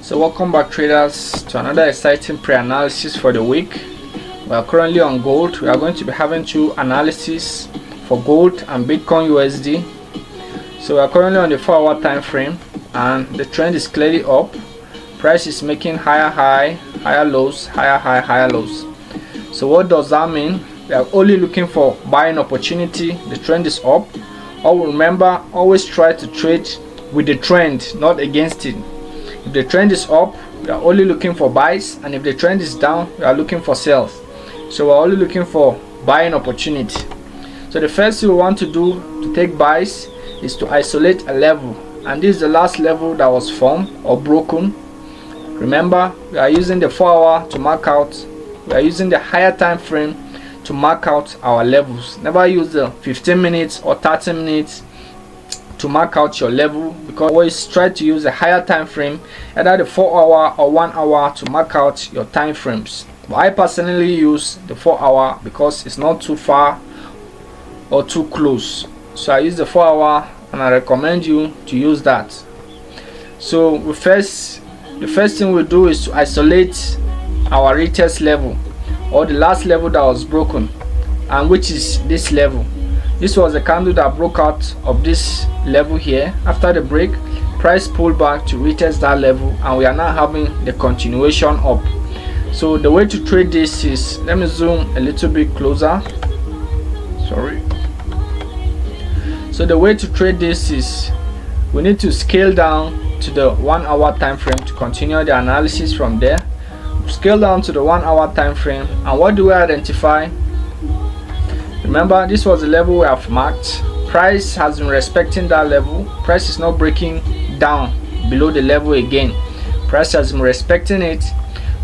So welcome back, traders, to another exciting pre-analysis for the week. We are currently on gold. We are going to be having two analyses for gold and Bitcoin USD. So we are currently on the 4-hour time frame, and the trend is clearly up. Price is making higher high, higher lows, higher high, higher lows. So what does that mean? We are only looking for buying opportunity. The trend is up. Remember, always try to trade with the trend, not against it. If the trend is up, we are only looking for buys, and if the trend is down, we are looking for sales. So we're only looking for buying opportunity. So the first thing we want to do to take buys is to isolate a level, and this is the last level that was formed or broken. Remember, we are using the 4-hour to mark out. We are using the higher time frame to mark out our levels. Never use the 15 minutes or 30 minutes to mark out your level, because always try to use a higher time frame, either the 4-hour or 1 hour, to mark out your time frames. But I personally use the 4-hour because it's not too far or too close. So I use the 4-hour, and I recommend you to use that. So the first thing we do is to isolate our retest level, or the last level that was broken, and which is this level. This was a candle that broke out of this level here. After the break, price pulled back to retest that level, and we are now having the continuation up. So the way to trade this is, let me zoom a little bit closer. Sorry. So the way to trade this is, we need to scale down to the 1-hour time frame to continue the analysis from there. Scale down to the 1-hour time frame, and what do we identify? Remember, this was the level we have marked. Price has been respecting that level. Price is not breaking down below the level again. Price has been respecting it.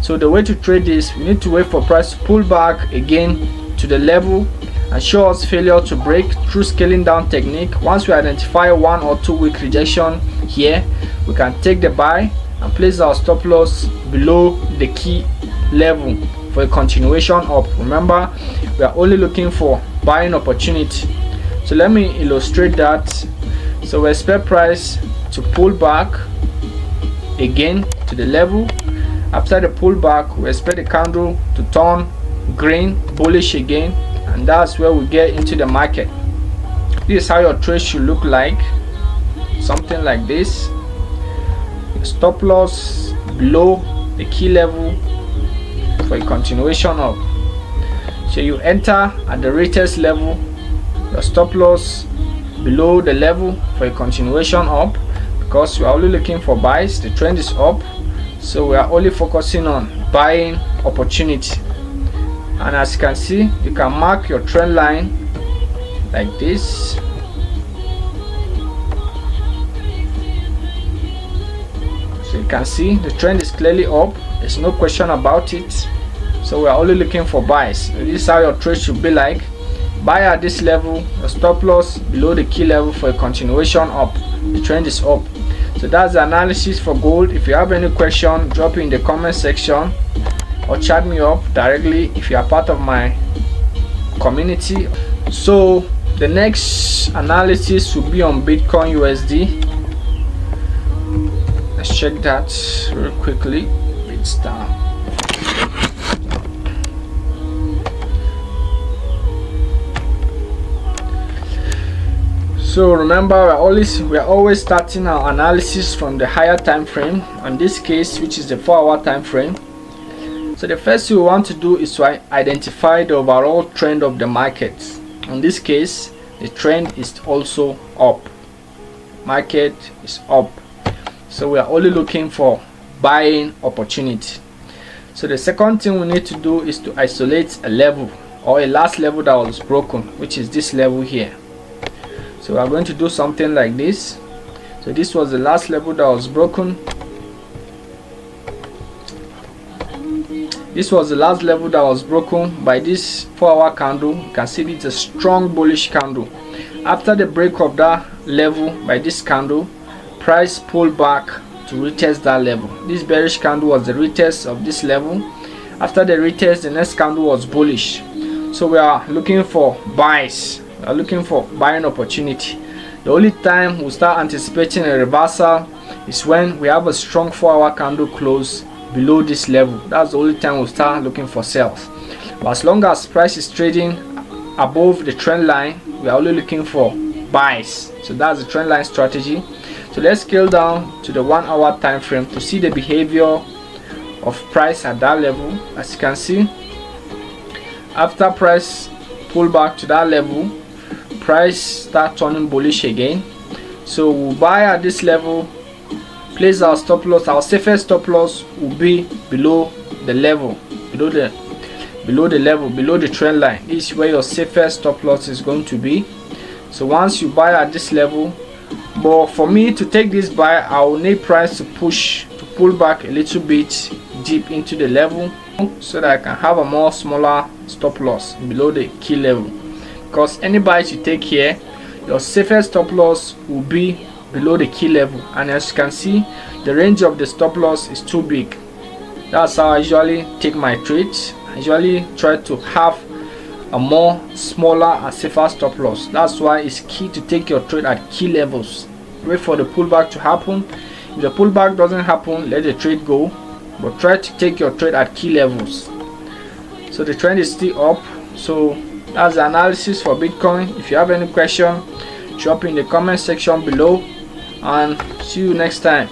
So the way to trade this, we need to wait for price to pull back again to the level and show us failure to break through scaling down technique. Once we identify 1 or 2 week rejection here, we can take the buy and place our stop loss below the key level for a continuation up. Remember, we are only looking for buying opportunity. So let me illustrate that. So we expect price to pull back again to the level. After the pullback, we expect the candle to turn green, bullish again, and that's where we get into the market. This is how your trade should look like, something like this. Stop loss below the key level for a continuation up. So you enter at the retest level, your stop loss below the level for a continuation up, because we are only looking for buys. The trend is up, so we are only focusing on buying opportunity. And as you can see, you can mark your trend line like this. So you can see the trend is clearly up. There's no question about it. So we are only looking for buys. This is how your trade should be like. Buy at this level, your stop loss below the key level for a continuation up. The trend is up. So that's the analysis for gold. If you have any question, drop it in the comment section or chat me up directly if you are part of my community. So the next analysis will be on Bitcoin USD. Let's check that real quickly. It's down. So remember, we are always starting our analysis from the higher time frame, in this case, which is the 4-hour time frame. So the first thing we want to do is to identify the overall trend of the market. In this case, the trend is also up. Market is up. So we are only looking for buying opportunity. So the second thing we need to do is to isolate a level, or a last level that was broken, which is this level here. So we are going to do something like this. So this was the last level that was broken. This was the last level that was broken by this 4-hour candle. You can see it's a strong bullish candle. After the break of that level by this candle, price pulled back to retest that level. This bearish candle was the retest of this level. After the retest, the next candle was bullish. So we are looking for buys. We are looking for buying opportunity. The only time we start anticipating a reversal is when we have a strong 4-hour candle close below this level. That's the only time we'll start looking for sales. But as long as price is trading above the trend line, we are only looking for buys. So that's the trend line strategy. So let's scale down to the 1-hour time frame to see the behavior of price at that level. As you can see, after price pull back to that level, price start turning bullish again. So we'll buy at this level, place our stop loss. Our safest stop loss will be below the level, below the trend line. This is where your safest stop loss is going to be. So once you buy at this level, but for me to take this buy, I will need price to pull back a little bit deep into the level, so that I can have a more smaller stop loss below the key level. Because any buys you take here, your safest stop loss will be below the key level, and as you can see, the range of the stop loss is too big. That's how I usually take my trades. I usually try to have a more smaller and safer stop loss. That's why it's key to take your trade at key levels. Wait for the pullback to happen. If the pullback doesn't happen, let the trade go, but try to take your trade at key levels. So the trend is still up. So that's the analysis for Bitcoin. If you have any question, drop in the comment section below, and see you next time.